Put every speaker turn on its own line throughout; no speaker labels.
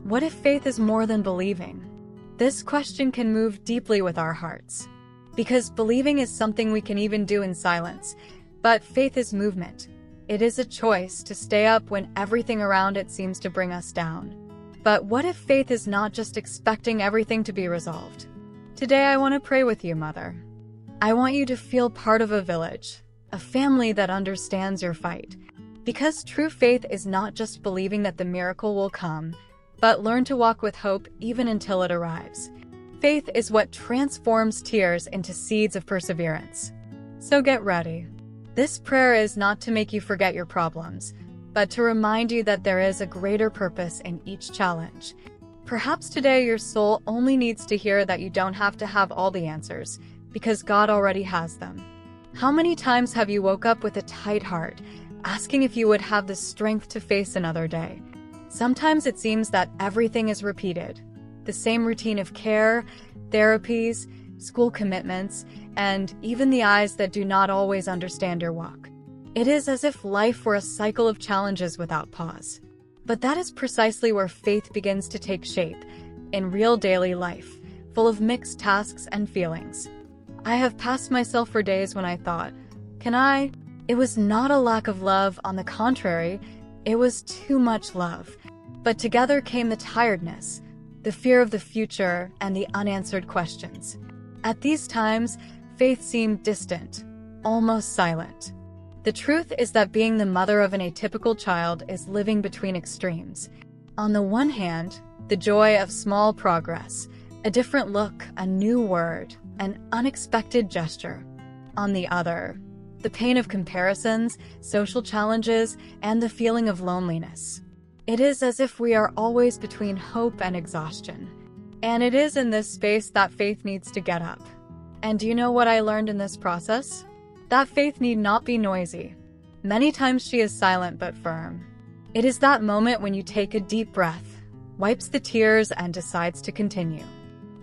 what if faith is more than believing? This question can move deeply with our hearts. Because believing is something we can even do in silence, but faith is movement. It is a choice to stay up when everything around it seems to bring us down. But what if faith is not just expecting everything to be resolved? Today I want to pray with you, Mother. I want you to feel part of a village, a family that understands your fight. Because true faith is not just believing that the miracle will come, but learn to walk with hope even until it arrives. Faith is what transforms tears into seeds of perseverance. So get ready. This prayer is not to make you forget your problems, but to remind you that there is a greater purpose in each challenge. Perhaps today your soul only needs to hear that you don't have to have all the answers, because God already has them. How many times have you woke up with a tight heart, asking if you would have the strength to face another day? Sometimes it seems that everything is repeated. The same routine of care, therapies, school commitments, and even the eyes that do not always understand your walk. It is as if life were a cycle of challenges without pause. But that is precisely where faith begins to take shape, in real daily life, full of mixed tasks and feelings. I have passed myself for days when I thought, can I? It was not a lack of love, on the contrary, it was too much love. But together came the tiredness, the fear of the future, and the unanswered questions. At these times, faith seemed distant, almost silent. The truth is that being the mother of an atypical child is living between extremes. On the one hand, the joy of small progress, a different look, a new word, an unexpected gesture. On the other, the pain of comparisons, social challenges, and the feeling of loneliness. It is as if we are always between hope and exhaustion. And it is in this space that faith needs to get up. And do you know what I learned in this process? That faith need not be noisy. Many times she is silent but firm. It is that moment when you take a deep breath, wipes the tears, and decides to continue.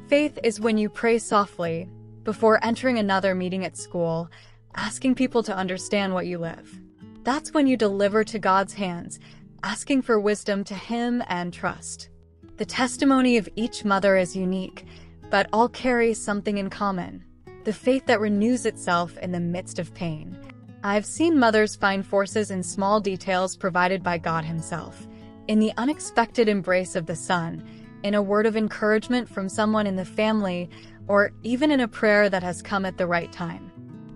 Faith is when you pray softly before entering another meeting at school, asking people to understand what you live. That's when you deliver to God's hands, asking for wisdom to Him and trust. The testimony of each mother is unique, but all carry something in common: the faith that renews itself in the midst of pain. I've seen mothers find forces in small details provided by God Himself, in the unexpected embrace of the Son, in a word of encouragement from someone in the family, or even in a prayer that has come at the right time.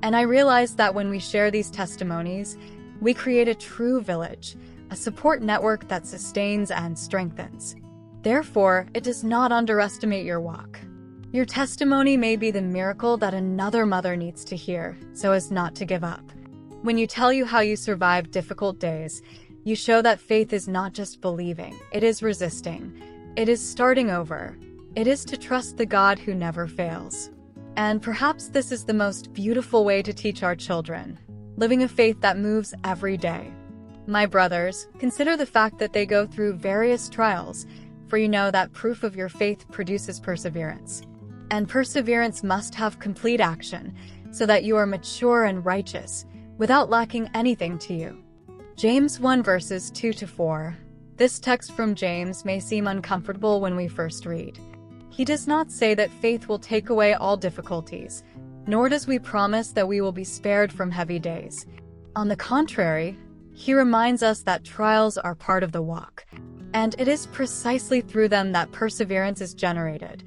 And I realize that when we share these testimonies, we create a true village, a support network that sustains and strengthens. Therefore, it does not underestimate your walk. Your testimony may be the miracle that another mother needs to hear, so as not to give up. When you tell you how you survived difficult days, you show that faith is not just believing, it is resisting. It is starting over. It is to trust the God who never fails. And perhaps this is the most beautiful way to teach our children, living a faith that moves every day. My brothers, consider the fact that they go through various trials, for you know that proof of your faith produces perseverance. And perseverance must have complete action, so that you are mature and righteous, without lacking anything to you. James 1 verses 2-4. This text from James may seem uncomfortable when we first read. He does not say that faith will take away all difficulties, nor does he promise that we will be spared from heavy days. On the contrary, he reminds us that trials are part of the walk, and it is precisely through them that perseverance is generated.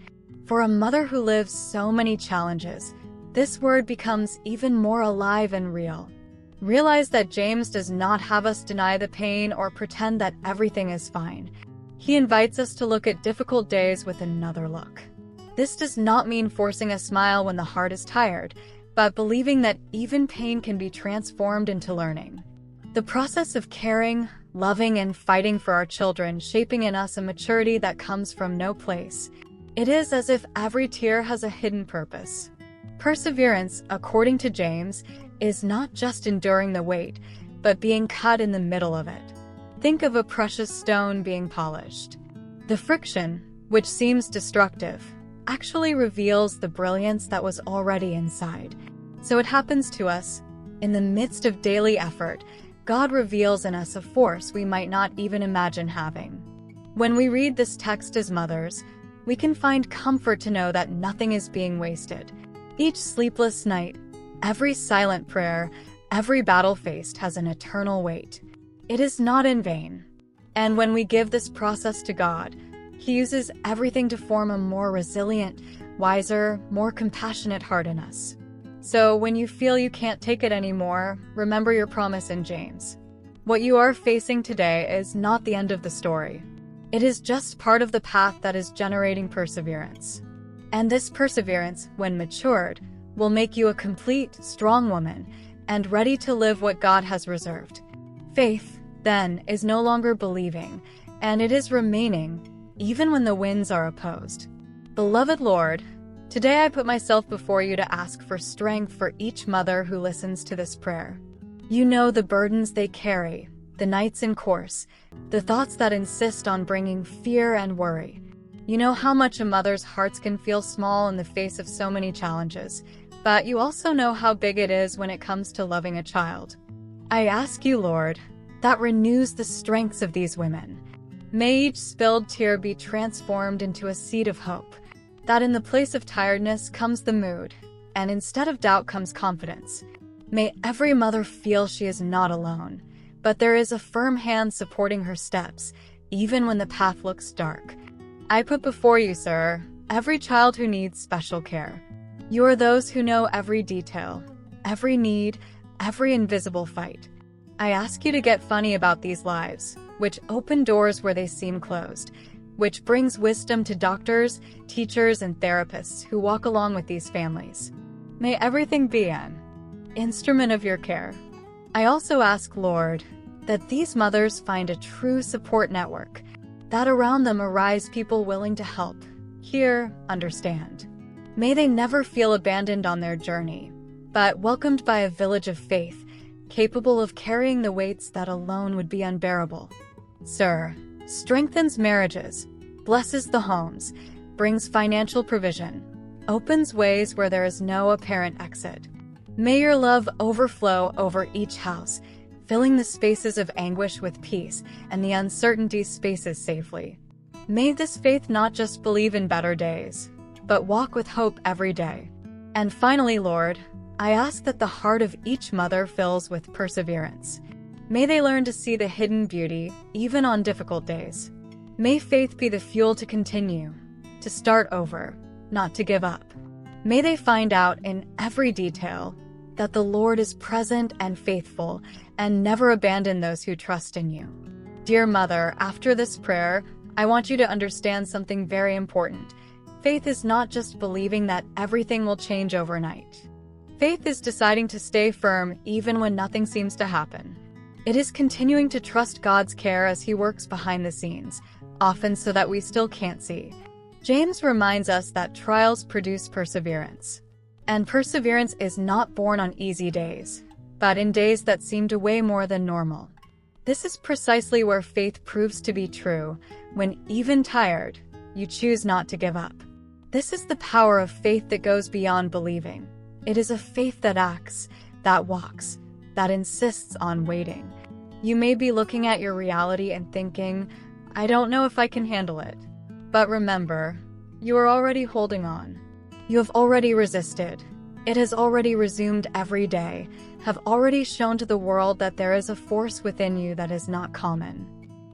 For a mother who lives so many challenges, this word becomes even more alive and real. Realize that James does not have us deny the pain or pretend that everything is fine. He invites us to look at difficult days with another look. This does not mean forcing a smile when the heart is tired, but believing that even pain can be transformed into learning. The process of caring, loving, and fighting for our children shaping in us a maturity that comes from no place. It is as if every tear has a hidden purpose. Perseverance, according to James, is not just enduring the weight, but being cut in the middle of it. Think of a precious stone being polished. The friction, which seems destructive, actually reveals the brilliance that was already inside. So it happens to us. In the midst of daily effort, God reveals in us a force we might not even imagine having. When we read this text as mothers, we can find comfort to know that nothing is being wasted. Each sleepless night, every silent prayer, every battle faced has an eternal weight. It is not in vain. And when we give this process to God, He uses everything to form a more resilient, wiser, more compassionate heart in us. So when you feel you can't take it anymore, remember your promise in James. What you are facing today is not the end of the story. It is just part of the path that is generating perseverance. And this perseverance, when matured, will make you a complete, strong woman and ready to live what God has reserved. Faith, then, is no longer believing, and it is remaining, even when the winds are opposed. Beloved Lord, today I put myself before you to ask for strength for each mother who listens to this prayer. You know the burdens they carry, the nights in course, the thoughts that insist on bringing fear and worry. You know how much a mother's hearts can feel small in the face of so many challenges, but you also know how big it is when it comes to loving a child. I ask you, Lord, that renews the strengths of these women. May each spilled tear be transformed into a seed of hope, that in the place of tiredness comes the mood, and instead of doubt comes confidence. May every mother feel she is not alone, but there is a firm hand supporting her steps, even when the path looks dark. I put before you, sir, every child who needs special care. You are those who know every detail, every need, every invisible fight. I ask you to get funny about these lives, which open doors where they seem closed, which brings wisdom to doctors, teachers, and therapists who walk along with these families. May everything be an instrument of your care. I also ask, Lord, that these mothers find a true support network, that around them arise people willing to help, hear, understand. May they never feel abandoned on their journey, but welcomed by a village of faith, capable of carrying the weights that alone would be unbearable. Sir, strengthens marriages, blesses the homes, brings financial provision, opens ways where there is no apparent exit. May your love overflow over each house, filling the spaces of anguish with peace and the uncertainty spaces safely. May this faith not just believe in better days, but walk with hope every day. And finally, Lord, I ask that the heart of each mother fills with perseverance. May they learn to see the hidden beauty, even on difficult days. May faith be the fuel to continue, to start over, not to give up. May they find out in every detail that the Lord is present and faithful and never abandon those who trust in you. Dear Mother, after this prayer, I want you to understand something very important. Faith is not just believing that everything will change overnight. Faith is deciding to stay firm even when nothing seems to happen. It is continuing to trust God's care as He works behind the scenes, often so that we still can't see. James reminds us that trials produce perseverance. And perseverance is not born on easy days, but in days that seem to weigh more than normal. This is precisely where faith proves to be true, when even tired, you choose not to give up. This is the power of faith that goes beyond believing. It is a faith that acts, that walks, that insists on waiting. You may be looking at your reality and thinking, I don't know if I can handle it. But remember, you are already holding on. You have already resisted. It has already resumed every day, have already shown to the world that there is a force within you that is not common.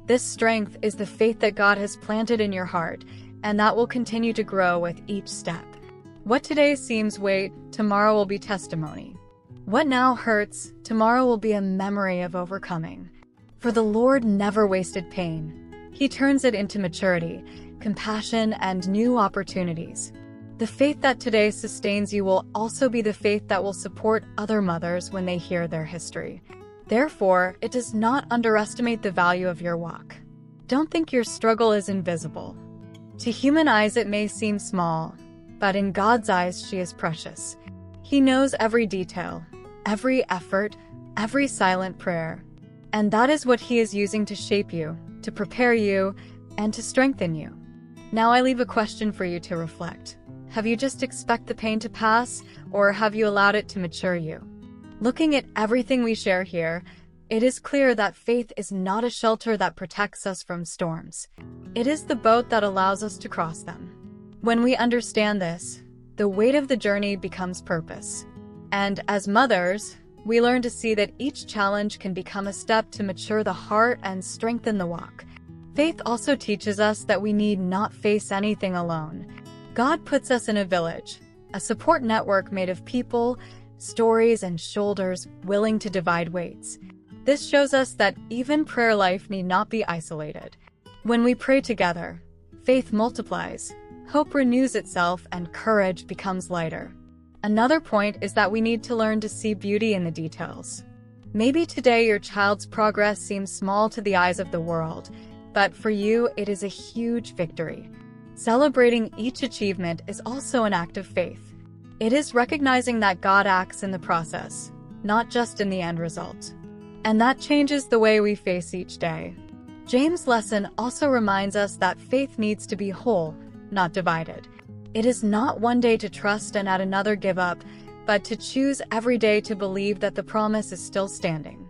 This strength is the faith that God has planted in your heart, and that will continue to grow with each step. What today seems weight, tomorrow will be testimony. What now hurts, tomorrow will be a memory of overcoming. For the Lord never wasted pain. He turns it into maturity, compassion, and new opportunities. The faith that today sustains you will also be the faith that will support other mothers when they hear their history. Therefore, it does not underestimate the value of your walk. Don't think your struggle is invisible. To human eyes it may seem small, but in God's eyes she is precious. He knows every detail, every effort, every silent prayer. And that is what He is using to shape you, to prepare you, and to strengthen you. Now I leave a question for you to reflect. Have you just expect the pain to pass, or have you allowed it to mature you? Looking at everything we share here, It is clear that faith is not a shelter that protects us from storms. It is the boat that allows us to cross them. When we understand this, the weight of the journey becomes purpose. And as mothers, we learn to see that each challenge can become a step to mature the heart and strengthen the walk. Faith also teaches us that we need not face anything alone. God puts us in a village, a support network made of people, stories, and shoulders willing to divide weights. This shows us that even prayer life need not be isolated. When we pray together, faith multiplies, hope renews itself, and courage becomes lighter. Another point is that we need to learn to see beauty in the details. Maybe today your child's progress seems small to the eyes of the world, but for you it is a huge victory. Celebrating each achievement is also an act of faith. It is recognizing that God acts in the process, not just in the end result. And that changes the way we face each day. James' lesson also reminds us that faith needs to be whole, not divided. It is not one day to trust and at another give up, but to choose every day to believe that the promise is still standing.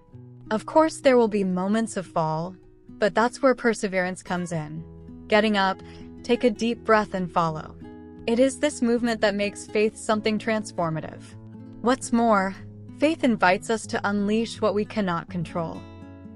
Of course, there will be moments of fall, but that's where perseverance comes in. Getting up, take a deep breath and follow. It is this movement that makes faith something transformative. What's more, faith invites us to unleash what we cannot control.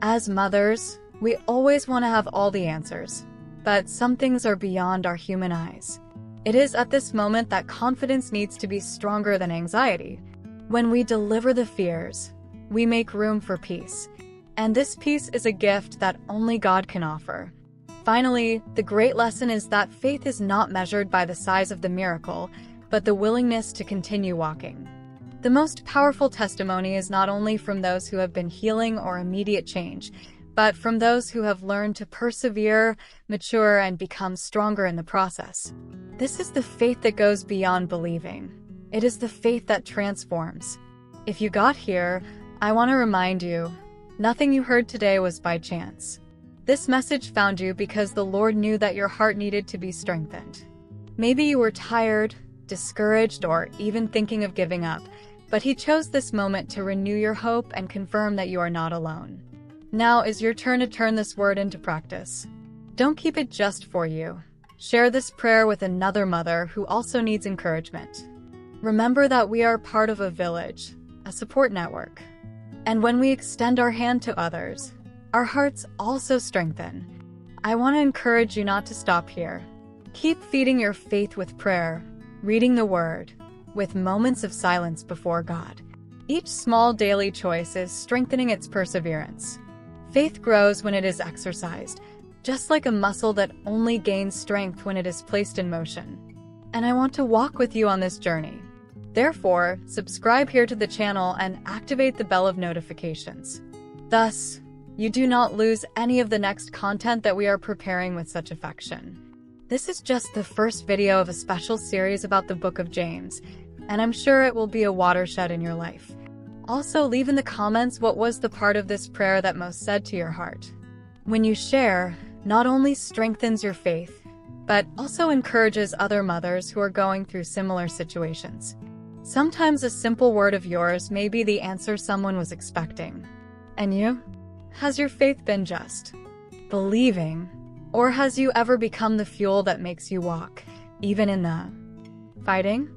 As mothers, we always want to have all the answers, but some things are beyond our human eyes. It is at this moment that confidence needs to be stronger than anxiety. When we deliver the fears, we make room for peace. And this peace is a gift that only God can offer. Finally, the great lesson is that faith is not measured by the size of the miracle, but the willingness to continue walking. The most powerful testimony is not only from those who have been healing or immediate change, but from those who have learned to persevere, mature, and become stronger in the process. This is the faith that goes beyond believing. It is the faith that transforms. If you got here, I want to remind you, nothing you heard today was by chance. This message found you because the Lord knew that your heart needed to be strengthened. Maybe you were tired, discouraged, or even thinking of giving up, but He chose this moment to renew your hope and confirm that you are not alone. Now is your turn to turn this word into practice. Don't keep it just for you. Share this prayer with another mother who also needs encouragement. Remember that we are part of a village, a support network. And when we extend our hand to others, our hearts also strengthen. I want to encourage you not to stop here. Keep feeding your faith with prayer, reading the Word, with moments of silence before God. Each small daily choice is strengthening its perseverance. Faith grows when it is exercised, just like a muscle that only gains strength when it is placed in motion. And I want to walk with you on this journey. Therefore, subscribe here to the channel and activate the bell of notifications. Thus, you do not lose any of the next content that we are preparing with such affection. This is just the first video of a special series about the book of James, and I'm sure it will be a watershed in your life. Also, leave in the comments what was the part of this prayer that most said to your heart. When you share, not only strengthens your faith, but also encourages other mothers who are going through similar situations. Sometimes a simple word of yours may be the answer someone was expecting. And you? Has your faith been just believing? Or has you ever become the fuel that makes you walk, even in the fighting?